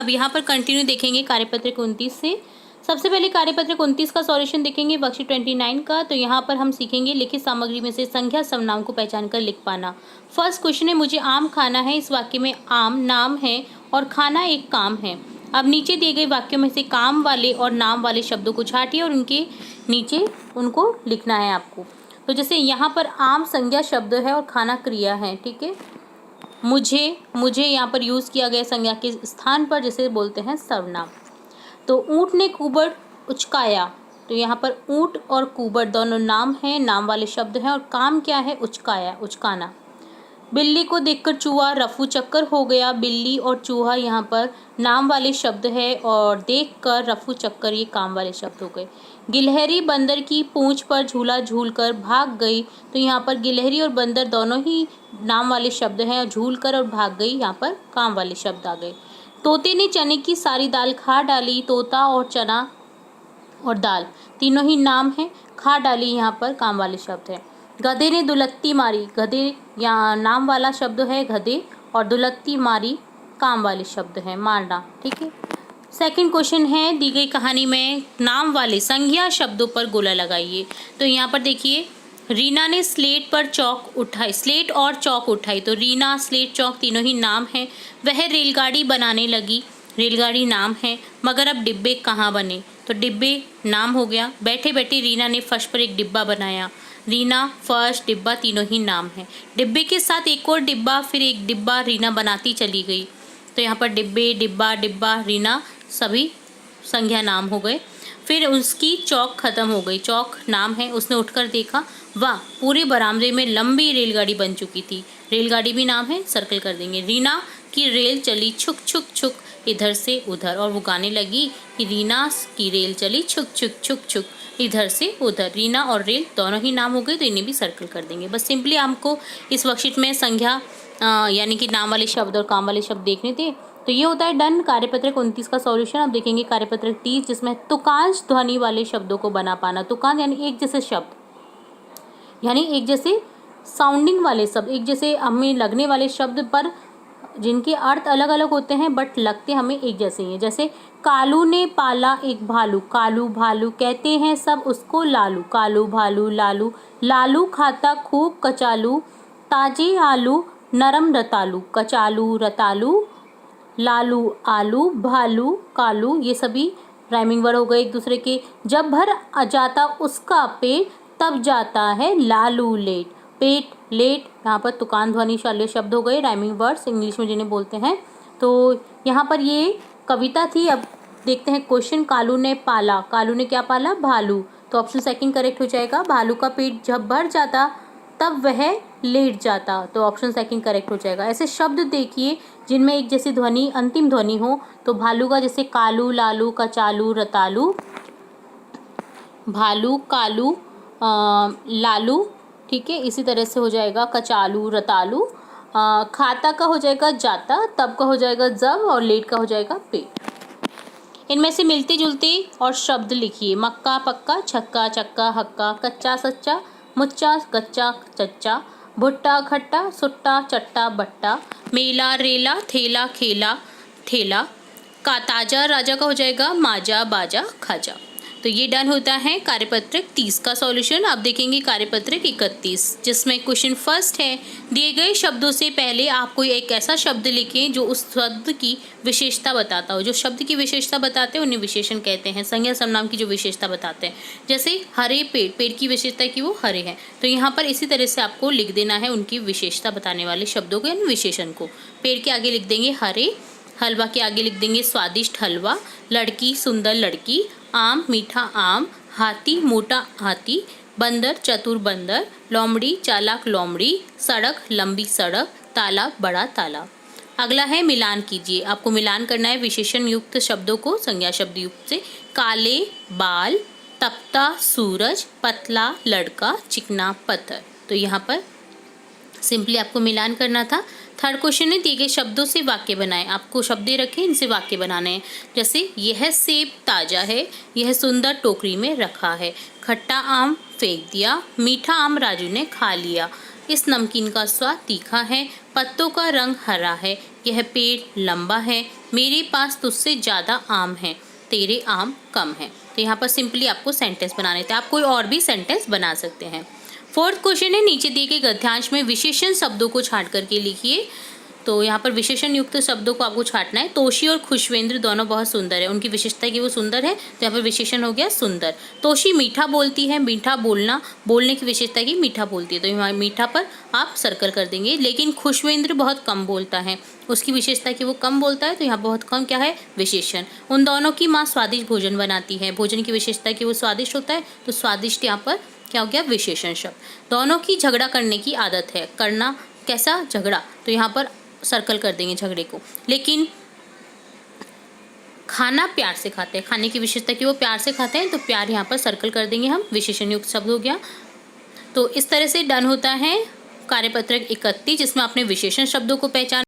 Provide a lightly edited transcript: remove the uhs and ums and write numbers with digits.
अब यहाँ पर कंटिन्यू देखेंगे कार्यपत्रक 29 से। सबसे पहले कार्यपत्रक 29 का सॉल्यूशन देखेंगे वर्कशीट 29 का। तो यहाँ पर हम सीखेंगे लिखित सामग्री में से संज्ञा सर्वनाम को पहचान कर लिख पाना। फर्स्ट क्वेश्चन है, मुझे आम खाना है। इस वाक्य में आम नाम है और खाना एक काम है। अब नीचे दिए गए वाक्यों में से काम वाले और नाम वाले शब्दों को छाटिए और उनके नीचे उनको लिखना है आपको। तो जैसे यहाँ पर आम संज्ञा शब्द है और खाना क्रिया है, ठीक है। मुझे यहाँ पर यूज़ किया गया संज्ञा के स्थान पर, जैसे बोलते हैं सर्वनाम। तो ऊँट ने कुबड़ उचकाया। तो यहाँ पर ऊँट और कुबड़ दोनों नाम हैं, नाम वाले शब्द हैं, और काम क्या है? उचकाया, उचकाना। बिल्ली को देखकर चूहा रफू चक्कर हो गया। बिल्ली और चूहा यहाँ पर नाम वाले शब्द है और देखकर रफू चक्कर ये काम वाले शब्द हो गए। गिलहरी बंदर की पूंछ पर झूला झूलकर भाग गई। तो यहाँ पर गिलहरी और बंदर दोनों ही नाम वाले शब्द हैं और झूलकर और भाग गई यहाँ पर काम वाले शब्द आ गए। तोते ने चने की सारी दाल खा डाली। तोता और चना और दाल तीनों ही नाम हैं, खा डाली यहाँ पर काम वाले शब्द हैं। गधे ने दुलत्ती मारी। गधे यहाँ नाम वाला शब्द है गधे, और दुलत्ती मारी काम वाले शब्द हैं, मारना, ठीक है। सेकंड क्वेश्चन है, दी गई कहानी में नाम वाले संज्ञा शब्दों पर गोला लगाइए। तो यहाँ पर देखिए, रीना ने स्लेट और चौक उठाई। तो रीना, स्लेट, चौक तीनों ही नाम हैं। वह रेलगाड़ी बनाने लगी। रेलगाड़ी नाम है। मगर अब डिब्बे कहाँ बने? तो डिब्बे नाम हो गया। बैठे बैठे रीना ने फर्श पर एक डिब्बा बनाया। रीना, फर्श, डिब्बा तीनों ही नाम हैं। डिब्बे के साथ एक और डिब्बा, फिर एक डिब्बा रीना बनाती चली गई। तो यहाँ पर डिब्बे, डिब्बा, डिब्बा, रीना सभी संज्ञा नाम हो गए। फिर उसकी चौक खत्म हो गई। चौक नाम है। उसने उठकर देखा, वाह, पूरे बरामदे में लंबी रेलगाड़ी बन चुकी थी। रेलगाड़ी भी नाम है, सर्कल कर देंगे। रीना की रेल चली छुक छुक छुक इधर से उधर, और वो गाने लगी कि रीना की रेल चली छुक छुक छुक छुक इधर से उधर। रीना और रेल दोनों ही नाम हो गए, तो इन्हें भी सर्कल कर देंगे। बस सिंपली हमको इस वर्कशीट में संज्ञा यानी कि नाम वाले शब्द और काम वाले शब्द देखने थे। तो ये होता है डन कार्यपत्रक 29 का सॉल्यूशन। अब देखेंगे कार्यपत्रक 30, जिसमें तुकांश ध्वनि वाले शब्दों को बना पाना। तुकांश यानी एक जैसे शब्द, यानी एक जैसे साउंडिंग वाले शब्द, एक जैसे हमें लगने वाले शब्द पर जिनके अर्थ अलग अलग होते हैं बट लगते हमें एक जैसे ही हैं। जैसे कालू ने पाला एक भालू। कालू भालू कहते हैं सब उसको लालू। कालू भालू लालू। लालू खाता खूब कचालू। ताजे आलू नरम रतालू। कचालू, रतालू, लालू, आलू, भालू, कालू, ये सभी राइमिंग वर्ड हो गए एक दूसरे के। जब भर जाता उसका पेट, तब जाता है लालू लेट। पेट, लेट, यहाँ पर तुकान ध्वनि शाल्य शब्द हो गए, राइमिंग वर्ड्स इंग्लिश में जिन्हें बोलते हैं। तो यहाँ पर ये कविता थी। अब देखते हैं क्वेश्चन। कालू ने पाला। कालू ने क्या पाला? भालू। तो ऑप्शन सेकंड करेक्ट हो जाएगा। भालू का पेट जब भर जाता तब वह लेट जाता। तो ऑप्शन सेकंड करेक्ट हो जाएगा। ऐसे शब्द देखिए जिनमें एक जैसी ध्वनि, अंतिम ध्वनि हो। तो भालू का जैसे कालू, लालू, कचालू, रतालू, भालू, कालू, लालू, ठीक है। इसी तरह से हो जाएगा कचालू, रतालू। खाता का हो जाएगा जाता, तब का हो जाएगा जब, और लेट का हो जाएगा पेट। इनमें से मिलते जुलते और शब्द लिखिए। मक्का, पक्का, छक्का, चक्का, हक्का, कच्चा, सच्चा, मुच्चा, कच्चा, चच्चा, भुट्टा, खट्टा, सुट्टा, चट्टा, बट्टा, मेला, रेला, थेला, खेला, ठेला, का ताजा, राजा का हो जाएगा माजा, बाजा, खाजा। तो ये डन होता है कार्यपत्रक 30 का सॉल्यूशन। अब देखेंगे कार्यपत्रक 31, जिसमें क्वेश्चन फर्स्ट है, दिए गए शब्दों से पहले आप कोई एक ऐसा शब्द लिखें जो उस शब्द की विशेषता बताता हो। जो शब्द की विशेषता बताते हैं उन्हें विशेषण कहते हैं। संज्ञा सर्वनाम की जो विशेषता बताते हैं, जैसे हरे पेड़, पेड़ की विशेषता है कि वो हरे हैं। तो यहाँ पर इसी तरह से आपको लिख देना है उनकी विशेषता बताने वाले शब्दों को यानी विशेषण को। पेड़ के आगे लिख देंगे हरे, हलवा के आगे लिख देंगे स्वादिष्ट हलवा, लड़की सुंदर लड़की, आम मीठा आम, हाथी मोटा हाथी, बंदर चतुर बंदर, लोमड़ी चालाक लोमड़ी, सड़क लंबी सड़क, तालाब बड़ा तालाब। अगला है मिलान कीजिए। आपको मिलान करना है विशेषण युक्त शब्दों को संज्ञा शब्द युक्त से। काले बाल, तपता सूरज, पतला लड़का, चिकना पत्थर। तो यहाँ पर सिंपली आपको मिलान करना था। थर्ड क्वेश्चन है, दिए गए शब्दों से वाक्य बनाएं। आपको शब्द दे रखे, इनसे वाक्य बनाने हैं। जैसे यह सेब ताज़ा है, यह सुंदर टोकरी में रखा है, खट्टा आम फेंक दिया, मीठा आम राजू ने खा लिया, इस नमकीन का स्वाद तीखा है, पत्तों का रंग हरा है, यह पेड़ लंबा है, मेरे पास तुझसे ज़्यादा आम है, तेरे आम कम है। तो यहाँ पर सिंपली आपको सेंटेंस बनाने थे, आप कोई और भी सेंटेंस बना सकते हैं। फोर्थ क्वेश्चन है, नीचे दिए गए गद्यांश में विशेषण शब्दों को छांट करके लिखिए। तो यहाँ पर विशेषण युक्त शब्दों को आपको छांटना है। तोशी और खुशवेंद्र दोनों बहुत सुंदर है, उनकी विशेषता है कि वो सुंदर है, तो यहाँ पर विशेषण हो गया सुंदर। तोशी मीठा बोलती है, मीठा बोलना, बोलने की विशेषता है कि मीठा बोलती है, तो यहाँ मीठा पर आप सर्कल कर देंगे। लेकिन खुशवेंद्र बहुत कम बोलता है, उसकी विशेषता है कि वो कम बोलता है, तो यहाँ बहुत कम क्या है, विशेषण। उन दोनों की माँ स्वादिष्ट भोजन बनाती है, भोजन की विशेषता है कि वो स्वादिष्ट होता है, तो स्वादिष्ट यहाँ पर क्या हो गया, विशेषण शब्द। दोनों की झगड़ा करने की आदत है, करना कैसा, झगड़ा, तो यहाँ पर सर्कल कर देंगे झगड़े को। लेकिन खाना प्यार से खाते हैं, खाने की विशेषता कि वो प्यार से खाते हैं, तो प्यार यहाँ पर सर्कल कर देंगे हम, विशेषण युक्त शब्द हो गया। तो इस तरह से डन होता है कार्यपत्रक 31, जिसमें आपने विशेषण शब्दों को पहचान